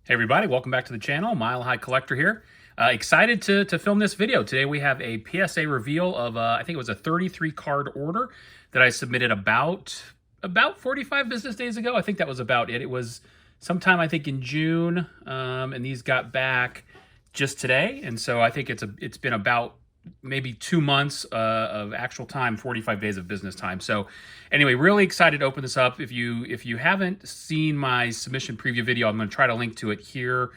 Hey everybody, welcome back to the channel. Mile High Collector here. Excited to film this video. Today we have a PSA reveal of, I think it was a 33 card order that I submitted about 45 business days ago. I think that was about it. It was sometime, I think, in June, and these got back just today. And so I think it's been about maybe 2 months of actual time, 45 days of business time. So anyway, really excited to open this up. If you haven't seen my submission preview video, I'm going to try to link to it here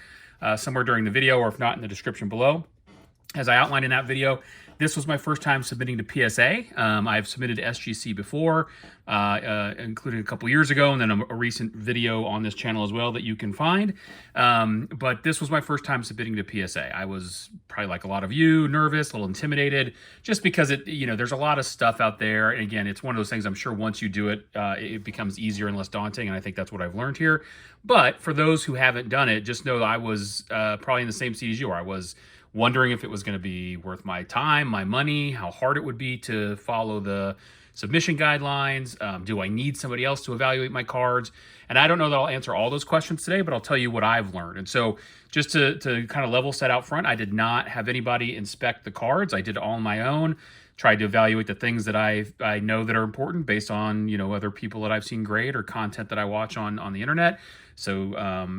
somewhere during the video, or if not, in the description below. As I outlined in that video, this was my first time submitting to PSA. I've submitted to SGC before, including a couple years ago, and then a recent video on this channel as well that you can find. But this was my first time submitting to PSA. I was probably, like a lot of you, nervous, a little intimidated, just because there's a lot of stuff out there. And again, it's one of those things, I'm sure once you do it, it becomes easier and less daunting. And I think that's what I've learned here. But for those who haven't done it, just know that I was probably in the same seat as you are. I was wondering if it was going to be worth my time, my money, how hard it would be to follow the submission guidelines. Do I need somebody else to evaluate my cards? And I don't know that I'll answer all those questions today, but I'll tell you what I've learned. And so just to kind of level set out front, I did not have anybody inspect the cards. I did it all on my own, tried to evaluate the things that I know that are important based on, other people that I've seen grade or content that I watch on the internet. So,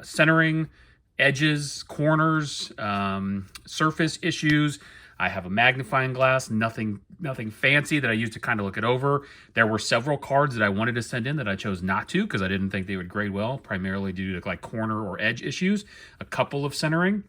centering, edges, corners, surface issues. I have a magnifying glass, nothing fancy that I used to kind of look it over. There were several cards that I wanted to send in that I chose not to because I didn't think they would grade well, primarily due to like corner or edge issues, a couple of centering.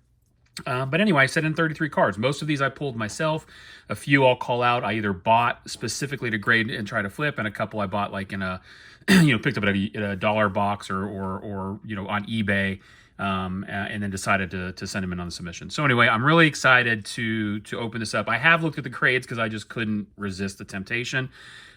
But anyway, I sent in 33 cards. Most of these I pulled myself. A few I'll call out. I either bought specifically to grade and try to flip, and a couple I bought like in a, picked up at a dollar box or on eBay. And then decided to send them in on the submission. So anyway, I'm really excited to open this up. I have looked at the grades because I just couldn't resist the temptation.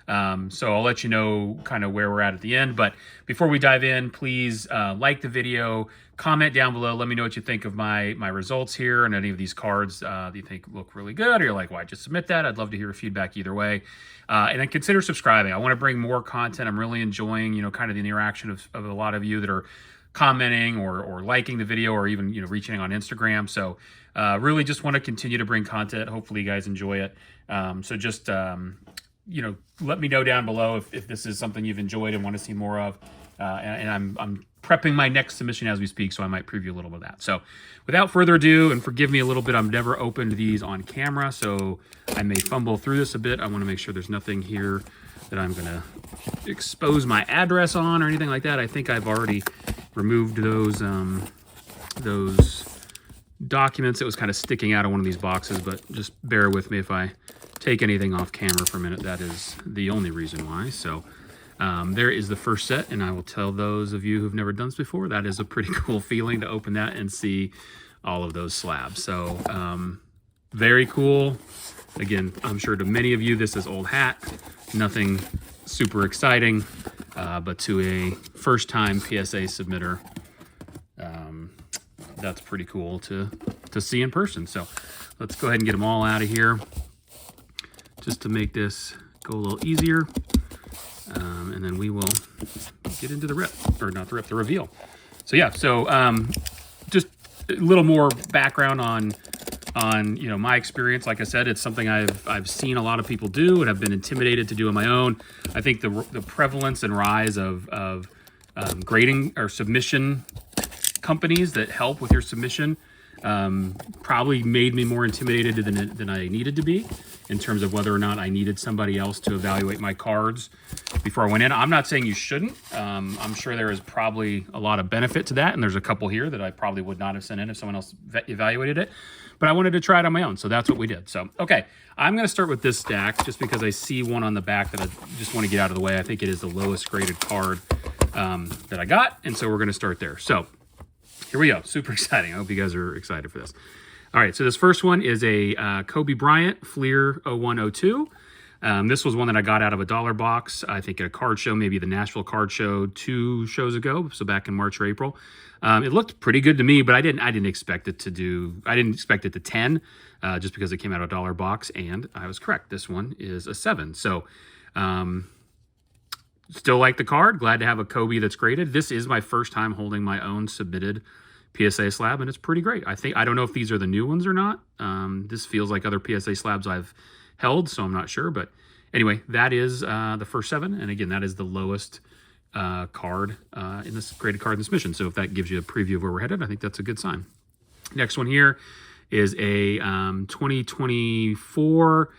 So I'll let you know kind of where we're at the end. But before we dive in, please like the video, comment down below. Let me know what you think of my results here and any of these cards that you think look really good, or you're like, why just submit that? I'd love to hear feedback either way. And then consider subscribing. I want to bring more content. I'm really enjoying, kind of the interaction of a lot of you that are commenting or liking the video, or even reaching on Instagram. So really just want to continue to bring content. Hopefully you guys enjoy it. So just let me know down below if this is something you've enjoyed and want to see more of. And I'm prepping my next submission as we speak, so I might preview a little bit of that. So without further ado, and forgive me a little bit, I've never opened these on camera, so I may fumble through this a bit. I want to make sure there's nothing here that I'm going to expose my address on or anything like that. I think I've already removed those documents. It was kind of sticking out of one of these boxes, but just bear with me if I take anything off camera for a minute. That is the only reason why. So there is the first set, and I will tell those of you who've never done this before, that is a pretty cool feeling to open that and see all of those slabs. So very cool. Again, I'm sure to many of you this is old hat, nothing super exciting, but to a first-time PSA submitter, that's pretty cool to see in person. So let's go ahead and get them all out of here just to make this go a little easier. And then we will get into the rip, or not the rip, the reveal. So yeah, so just a little more background on my experience. Like I said, it's something I've seen a lot of people do and have been intimidated to do on my own. I think the prevalence and rise of grading or submission companies that help with your submission probably made me more intimidated than I needed to be, in terms of whether or not I needed somebody else to evaluate my cards before I went in. I'm not saying you shouldn't. I'm sure there is probably a lot of benefit to that, and there's a couple here that I probably would not have sent in if someone else evaluated it, but I wanted to try it on my own, so that's what we did. So, okay, I'm going to start with this stack just because I see one on the back that I just want to get out of the way. I think it is the lowest graded card that I got, and so we're going to start there. So here we go. Super exciting. I hope you guys are excited for this. All right, so this first one is a Kobe Bryant Fleer 0102. This was one that I got out of a dollar box, I think at a card show, maybe the Nashville Card Show 2 shows ago, so back in March or April. It looked pretty good to me, but I didn't expect it to 10, just because it came out of a dollar box, and I was correct. This one is a 7. So Still like the card. Glad to have a Kobe that's graded. This is my first time holding my own submitted PSA slab, and it's pretty great. I don't know if these are the new ones or not. This feels like other PSA slabs I've held, so I'm not sure. But anyway, that is the first 7, and again, that is the lowest card in this graded card in this mission. So if that gives you a preview of where we're headed, I think that's a good sign. Next one here is a 2024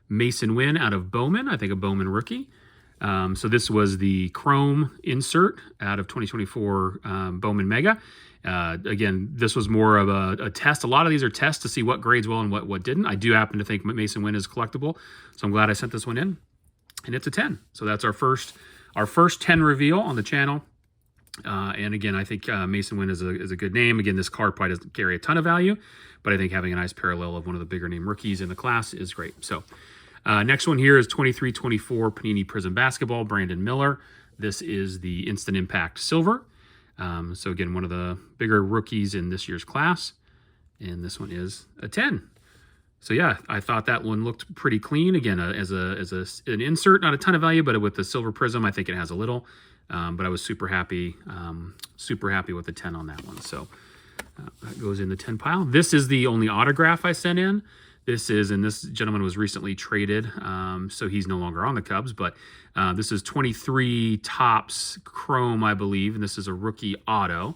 Mason Wynn out of Bowman. I think a Bowman rookie. So this was the Chrome insert out of 2024 Bowman Mega. Again, this was more of a test. A lot of these are tests to see what grades well and what didn't. I do happen to think Mason Wynn is collectible, so I'm glad I sent this one in, and it's a 10. So that's our first 10 reveal on the channel. And again, I think Mason Wynn is a good name. Again, this card probably doesn't carry a ton of value, but I think having a nice parallel of one of the bigger name rookies in the class is great. So next one here is 23-24 Panini Prism Basketball, Brandon Miller. This is the Instant Impact Silver. So again, one of the bigger rookies in this year's class. And this one is a 10. So yeah, I thought that one looked pretty clean. Again, as an insert, not a ton of value, but with the silver prism, I think it has a little. But I was super happy with the 10 on that one. So that goes in the 10 pile. This is the only autograph I sent in. And this gentleman was recently traded, so he's no longer on the Cubs, but this is 23 Topps Chrome, I believe, and this is a rookie auto.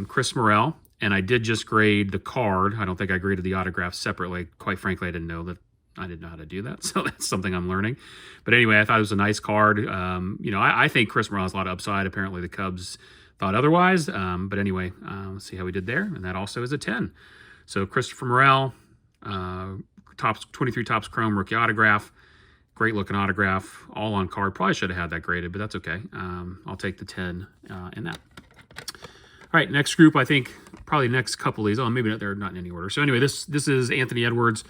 Chris Morel, and I did just grade the card. I don't think I graded the autograph separately. Quite frankly, I didn't know how to do that, so that's something I'm learning. But anyway, I thought it was a nice card. I think Chris Morel has a lot of upside. Apparently, the Cubs thought otherwise. But anyway, let's see how we did there, and that also is a 10. So Christopher Morel, 23 Topps Chrome rookie autograph, great looking autograph, all on card. Probably should have had that graded, but that's okay. I'll take the 10 in that. All right, next group, I think probably next couple of these. Oh, maybe they're not in any order. So anyway, this is Anthony Edwards.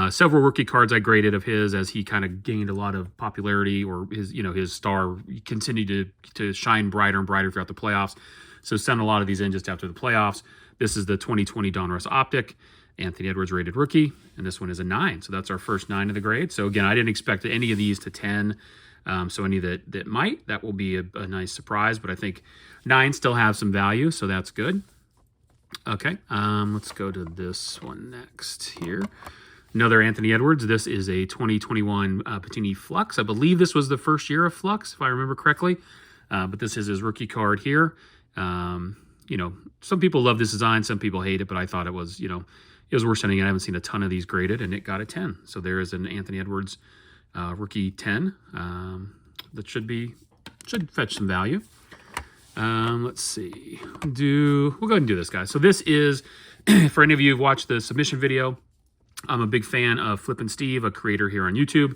Several rookie cards I graded of his as he kind of gained a lot of popularity, or his star continued to shine brighter and brighter throughout the playoffs. So sent a lot of these in just after the playoffs. This is the 2020 Donruss Optic. Anthony Edwards rated rookie, and this one is a 9. So that's our first 9 of the grade. So again, I didn't expect any of these to 10. So any that might, that will be a nice surprise, but I think 9 still have some value, so that's good. Okay, let's go to this one next here. Another Anthony Edwards. This is a 2021 Patini Flux. I believe this was the first year of Flux, if I remember correctly. But this is his rookie card here. Some people love this design, some people hate it, but I thought it was, it was worth sending in. I haven't seen a ton of these graded, and it got a 10. So there is an Anthony Edwards rookie 10 that should fetch some value. Let's see. We'll go ahead and do this, guys. So this is, for any of you who've watched the submission video, I'm a big fan of Flippin' Steve, a creator here on YouTube.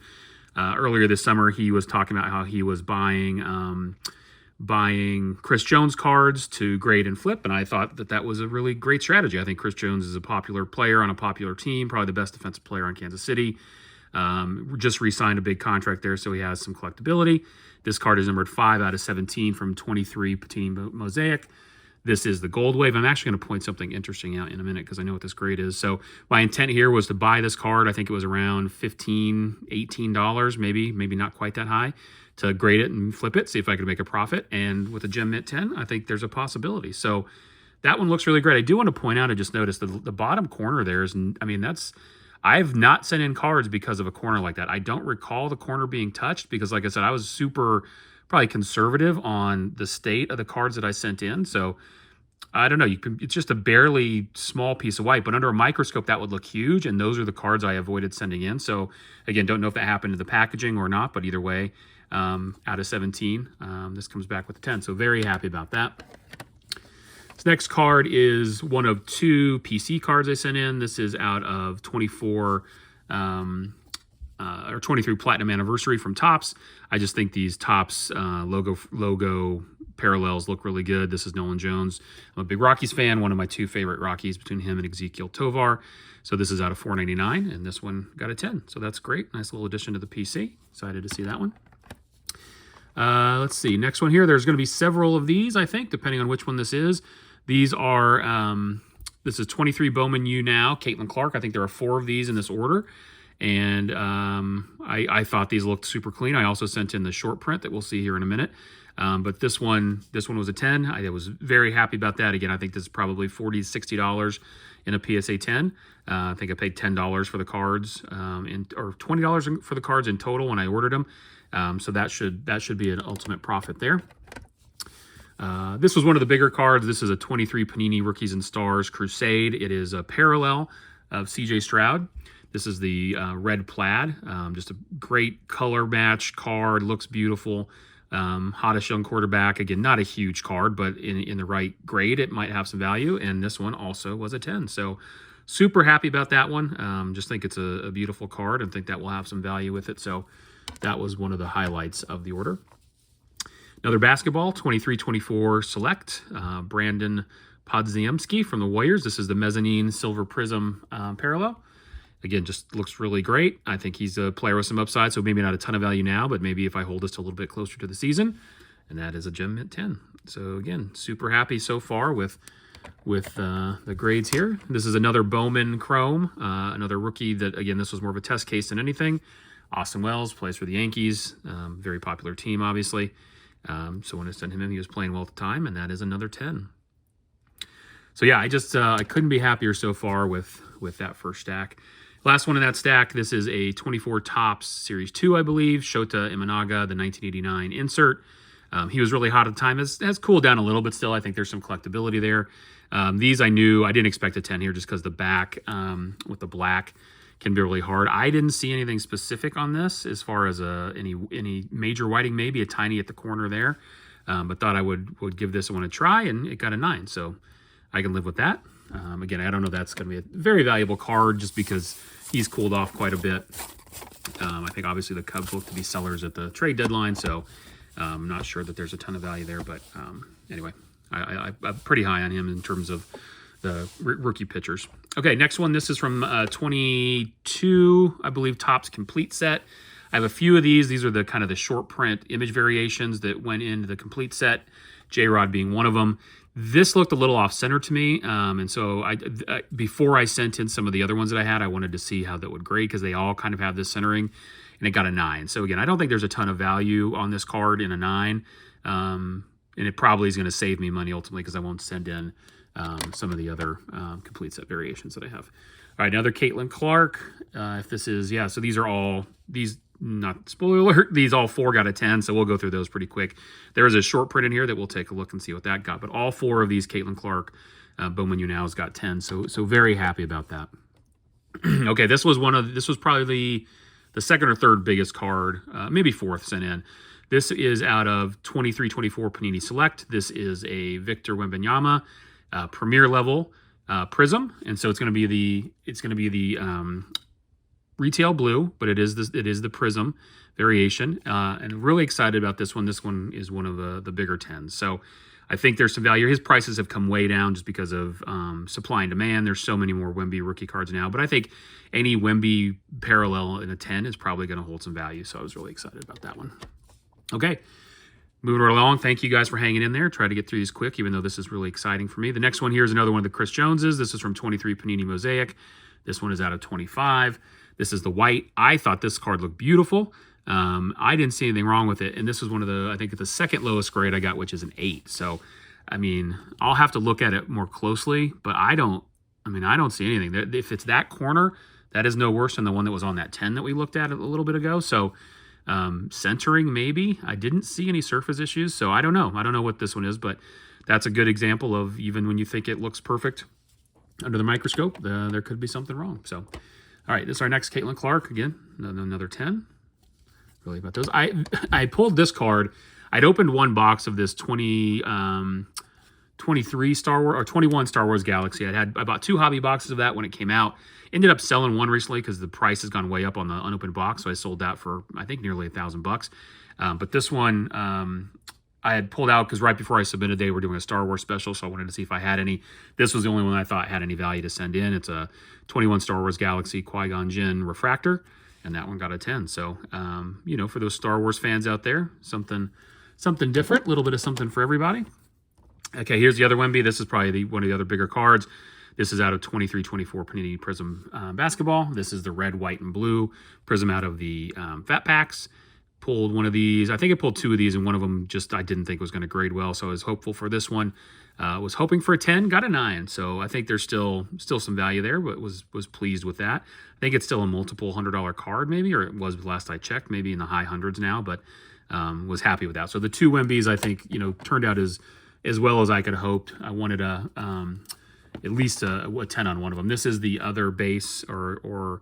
Earlier this summer, he was talking about how he was buying Chris Jones cards to grade and flip, and I thought that was a really great strategy. I think Chris Jones is a popular player on a popular team, probably the best defensive player on Kansas City. Just re-signed a big contract there, so he has some collectability. This card is numbered 5 out of 17 from 23 Patini Mosaic. This is the Gold Wave. I'm actually going to point something interesting out in a minute because I know what this grade is. So my intent here was to buy this card. I think it was around $15, $18, maybe not quite that high, to grade it and flip it, see if I could make a profit. And with a Gem Mint 10, I think there's a possibility. So that one looks really great. I do want to point out, I just noticed the bottom corner there is, I've not sent in cards because of a corner like that. I don't recall the corner being touched because, like I said, I was probably conservative on the state of the cards that I sent in. So I don't know. It's just a barely small piece of white, but under a microscope that would look huge. And those are the cards I avoided sending in. So again, don't know if that happened to the packaging or not, but either way, out of 17, this comes back with a 10. So very happy about that. This next card is one of 2 PC cards I sent in. This is out of 24 or 23 Platinum Anniversary from Topps. I just think these Topps logo parallels look really good. This is Nolan Jones. I'm a big Rockies fan. One of my 2 favorite Rockies between him and Ezekiel Tovar. So this is out of 499, and this one got a 10. So that's great. Nice little addition to the PC. Excited to see that one. Let's see. Next one here. There's going to be several of these, I think, depending on which one this is. These are, this is 23 Bowman U now, Caitlin Clark. I think there are 4 of these in this order. And I thought these looked super clean. I also sent in the short print that we'll see here in a minute. But this one was a 10. I was very happy about that. Again, I think this is probably $40 to $60 in a PSA 10. I think I paid $10 for the cards, or $20 for the cards in total when I ordered them. So that should be an ultimate profit there. This was one of the bigger cards. This is a 23 Panini Rookies and Stars Crusade. It is a parallel of CJ Stroud. This is the red plaid. Just a great color match card. Looks beautiful. Hottest young quarterback. Again, not a huge card, but in the right grade, it might have some value. And this one also was a 10. So super happy about that one. Just think it's a beautiful card and think that will have some value with it. So that was one of the highlights of the order. Another basketball, 23-24 Select. Brandon Podziemski from the Warriors. This is the mezzanine silver prism parallel. Again, just looks really great. I think he's a player with some upside, so maybe not a ton of value now, but maybe if I hold this to a little bit closer to the season. And that is a Gem Mint 10. So again, super happy so far with the grades here. This is another Bowman Chrome, another rookie that, again, this was more of a test case than anything. Austin Wells plays for the Yankees, very popular team, obviously. So when I sent him in, he was playing well at the time, and that is another 10. So yeah, I couldn't be happier so far with that first stack. Last one in that stack, this is a 24 Topps Series 2, I believe. Shota Imanaga, the 1989 insert. He was really hot at the time. Has cooled down a little bit still. I think there's some collectability there. These I knew. I didn't expect a 10 here just because the back with the black can be really hard. I didn't see anything specific on this as far as any major whiting, maybe a tiny at the corner there. But thought I would give this one a try, and it got a 9. So I can live with that. Again, I don't know that's going to be a very valuable card just because he's cooled off quite a bit. I think obviously the Cubs look to be sellers at the trade deadline, so I'm not sure that there's a ton of value there. But anyway, I'm pretty high on him in terms of the rookie pitchers. Okay, next one. This is from 22, I believe, Topps Complete Set. I have a few of these. These are the kind of the short print image variations that went into the complete set, J-Rod being one of them. This looked a little off-center to me, and so before I sent in some of the other ones that I had, I wanted to see how that would grade because they all kind of have this centering, and it got a 9. So again, I don't think there's a ton of value on this card in a 9, and it probably is going to save me money ultimately because I won't send in some of the other complete set variations that I have. All right, another Caitlin Clark. If this is, yeah, so these are all, not spoiler alert, these all 4 got a 10, so we'll go through those pretty quick. There is a short print in here that we'll take a look and see what that got, but all 4 of these Caitlin Clark Bowman Unow's got 10, so very happy about that. Okay, this was probably the second or third biggest card, maybe fourth sent in. This is out of 23-24 Panini Select. This is a Victor Wembanyama Premier level Prism, and so it's going to be the retail blue, but it is the Prism variation, and really excited about this one. This one is one of the bigger 10s, so I think there's some value. His prices have come way down just because of supply and demand. There's so many more Wemby rookie cards now, but I think any Wemby parallel in a 10 is probably going to hold some value, so I was really excited about that one. Okay, moving right along. Thank you guys for hanging in there. Try to get through these quick, even though this is really exciting for me. The next one here is another one of the Chris Joneses. This is from 23 Panini Mosaic. This one is out of 25. This is the white. I thought this card looked beautiful. I didn't see anything wrong with it. And this was one of the, I think, the second lowest grade I got, which is an 8. So, I mean, I'll have to look at it more closely, but I don't see anything. If it's that corner, that is no worse than the one that was on that 10 that we looked at a little bit ago. So, centering, maybe. I didn't see any surface issues, so I don't know. I don't know what this one is, but that's a good example of even when you think it looks perfect under the microscope, there could be something wrong. So, all right, this is our next Caitlin Clark. Again, another 10. Really about those. I pulled this card. I'd opened one box of this 23 Star Wars or 21 Star Wars Galaxy. I bought 2 hobby boxes of that when it came out. Ended up selling one recently because the price has gone way up on the unopened box. So I sold that for, I think, nearly $1,000. But this one I had pulled out because right before I submitted, they were doing a Star Wars special. So I wanted to see if I had any. This was the only one I thought had any value to send in. It's a 21 Star Wars Galaxy Qui-Gon Jinn refractor. And that one got a 10. So, you know, for those Star Wars fans out there, something different, a little bit of something for everybody. Okay, here's the other Wemby. This is probably one of the other bigger cards. This is out of 23-24 Panini Prism basketball. This is the red, white, and blue Prism out of the Fat Packs. Pulled one of these. I think I pulled two of these, and one of them just I didn't think was going to grade well, so I was hopeful for this one. Was hoping for a 10, got a 9. So I think there's still some value there, but was pleased with that. I think it's still a multiple $100 card maybe, or it was last I checked, maybe in the high hundreds now, but was happy with that. So the two Wembies I think turned out as well as I could have hoped. I wanted at least a 10 on one of them. This is the other base or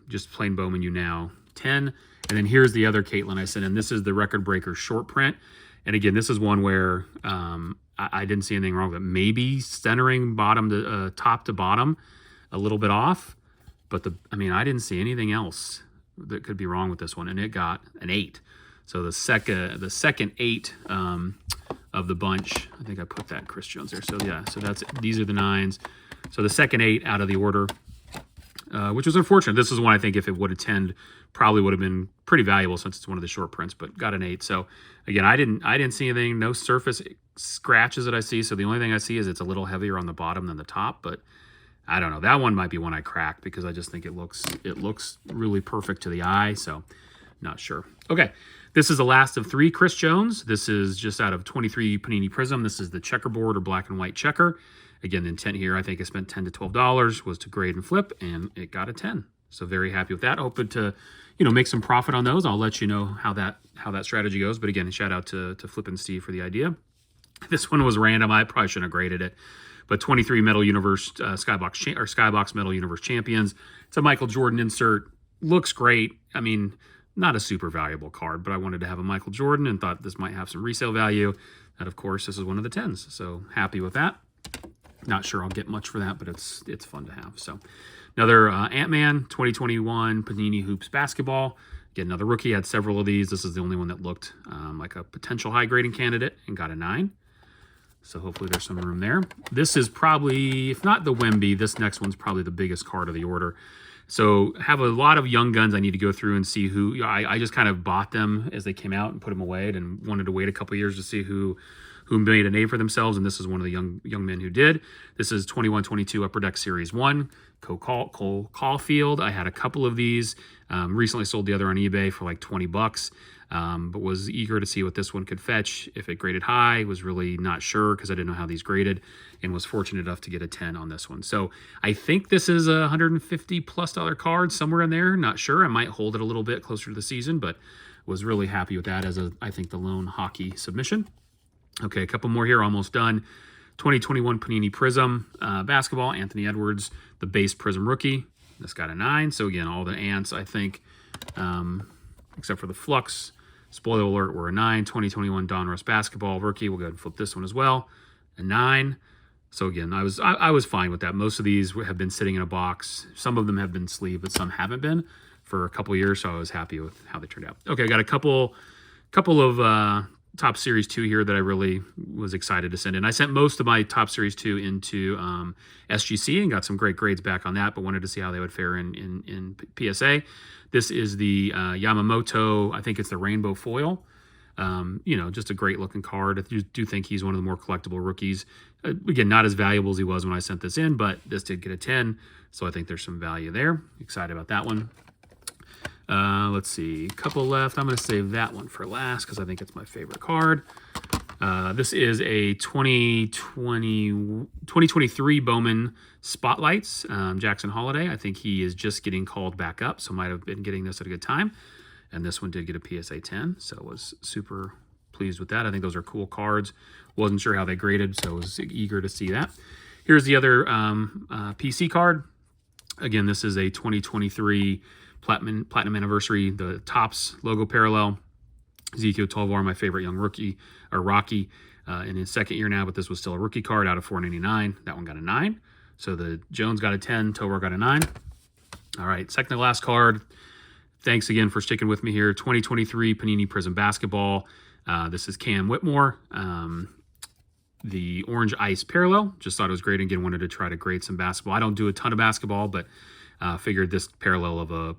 just plain Bowman now 10. And then here's the other Caitlin I sent in. This is the Record Breaker short print. And again, this is one where I didn't see anything wrong with it. Maybe centering bottom to top to bottom a little bit off. But I didn't see anything else that could be wrong with this one. And it got an 8. So the second 8 of the bunch. I think I put that Chris Jones there. So yeah, so these are the 9s. So the second 8 out of the order. Which was unfortunate. This is one I think if it would have 10'd, probably would have been pretty valuable since it's one of the short prints, but got an 8. So again, I didn't see anything, no surface scratches that I see. So the only thing I see is it's a little heavier on the bottom than the top, but I don't know. That one might be one I cracked because I just think it looks really perfect to the eye. So not sure. Okay. This is the last of 3 Chris Jones. This is just out of 23 Panini Prism. This is the checkerboard or black and white checker. Again, the intent here, I think I spent $10 to $12, was to grade and flip, and it got a 10. So very happy with that. Hoping to, make some profit on those. I'll let you know how that strategy goes. But again, shout out to Flip and Steve for the idea. This one was random. I probably shouldn't have graded it. But 23 Metal Universe Skybox Metal Universe Champions. It's a Michael Jordan insert. Looks great. Not a super valuable card, but I wanted to have a Michael Jordan and thought this might have some resale value. And of course, this is one of the 10s. So happy with that. Not sure I'll get much for that, but it's fun to have. So another Ant-Man 2021 Panini Hoops basketball. Again, another rookie. Had several of these. This is the only one that looked like a potential high grading candidate and got a 9. So hopefully there's some room there. This is probably, if not the Wemby, this next one's probably the biggest card of the order. So have a lot of young guns I need to go through and see who. I just kind of bought them as they came out and put them away and wanted to wait a couple years to see who made a name for themselves, and this is one of the young men who did. This is 21-22 Upper Deck Series 1, Cole Caulfield. I had a couple of these. Recently sold the other on eBay for like $20, but was eager to see what this one could fetch. If it graded high, was really not sure because I didn't know how these graded, and was fortunate enough to get a 10 on this one. So I think this is a $150+ card, somewhere in there. Not sure. I might hold it a little bit closer to the season, but was really happy with that as I think the lone hockey submission. Okay, a couple more here, almost done. 2021 Panini Prism basketball, Anthony Edwards, the base Prism rookie. This got a 9. So again, all the ants, I think, except for the Flux, spoiler alert, were a 9. 2021 Donruss basketball rookie. We'll go ahead and flip this one as well. A 9. So again, I was fine with that. Most of these have been sitting in a box. Some of them have been sleeved, but some haven't been for a couple years. So I was happy with how they turned out. Okay, I got a couple of Top Series 2 here that I really was excited to send in. I sent most of my Top Series 2 into SGC and got some great grades back on that, but wanted to see how they would fare in PSA. This is the Yamamoto, I think it's the rainbow foil. Just a great looking card. I do think he's one of the more collectible rookies. Again, not as valuable as he was when I sent this in, but this did get a 10, so I think there's some value there. Excited about that one. Let's see, a couple left. I'm going to save that one for last because I think it's my favorite card. This is a 2023 Bowman Spotlights, Jackson Holiday. I think he is just getting called back up, so might have been getting this at a good time. And this one did get a PSA 10, so I was super pleased with that. I think those are cool cards. Wasn't sure how they graded, so I was eager to see that. Here's the other PC card. Again, this is a 2023 Platinum Anniversary, the Topps logo parallel. Ezekiel Tovar, my favorite young rookie, or Rocky, in his second year now, but this was still a rookie card out of $4.99. That one got a 9. So the Jones got a 10, Tovar got a 9. All right, second to last card. Thanks again for sticking with me here. 2023 Panini Prism Basketball. This is Cam Whitmore. The Orange Ice Parallel. Just thought it was great. And again, wanted to try to grade some basketball. I don't do a ton of basketball, but figured this parallel of a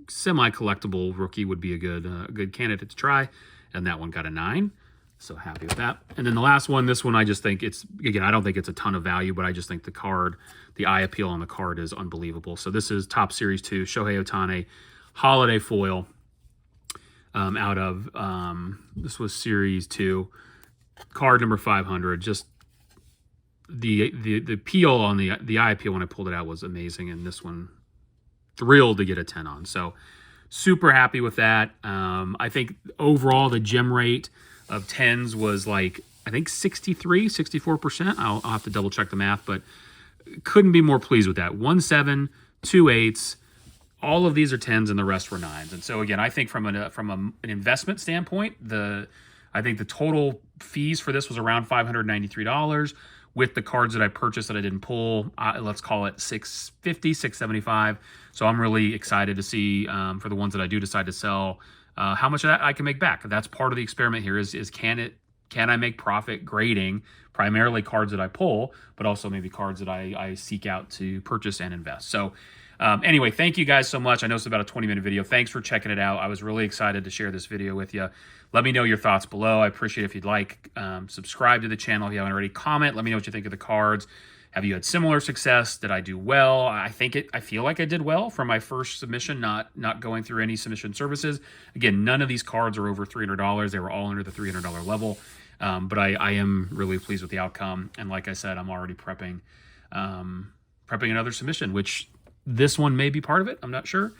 semi-collectible rookie would be a good candidate to try. And that one got a 9. So happy with that. And then the last one, this one, I just think it's, again, I don't think it's a ton of value, but I just think the card, the eye appeal on the card is unbelievable. So this is Top Series 2, Shohei Ohtani, holiday foil out of, this was Series 2, card number 500. Just the appeal on the eye appeal when I pulled it out was amazing. And this one, thrilled to get a 10 on. So super happy with that. I think overall the gem rate of 10s was like, I think 64%. I'll have to double check the math, but couldn't be more pleased with that. 1 7, 2 8s, all of these are 10s and the rest were 9s. And so again, I think from an investment standpoint, I think the total fees for this was around $593 with the cards that I purchased that I didn't pull. Let's call it $650, $675. So I'm really excited to see for the ones that I do decide to sell, how much of that I can make back. That's part of the experiment here is can I make profit grading primarily cards that I pull, but also maybe cards that I seek out to purchase and invest. So anyway, thank you guys so much. I know it's about a 20-minute video. Thanks for checking it out. I was really excited to share this video with you. Let me know your thoughts below. I appreciate if you'd like. Subscribe to the channel if you haven't already. Comment. Let me know what you think of the cards. Have you had similar success? Did I do well? I feel like I did well for my first submission, not going through any submission services. Again, none of these cards are over $300. They were all under the $300 level. But I am really pleased with the outcome. And like I said, I'm already prepping another submission, which this one may be part of it. I'm not sure.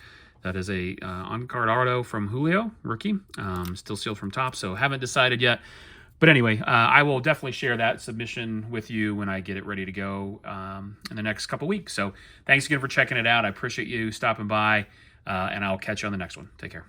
That is a on-card auto from Julio, rookie, still sealed from top, so haven't decided yet. But anyway, I will definitely share that submission with you when I get it ready to go in the next couple weeks. So thanks again for checking it out. I appreciate you stopping by, and I'll catch you on the next one. Take care.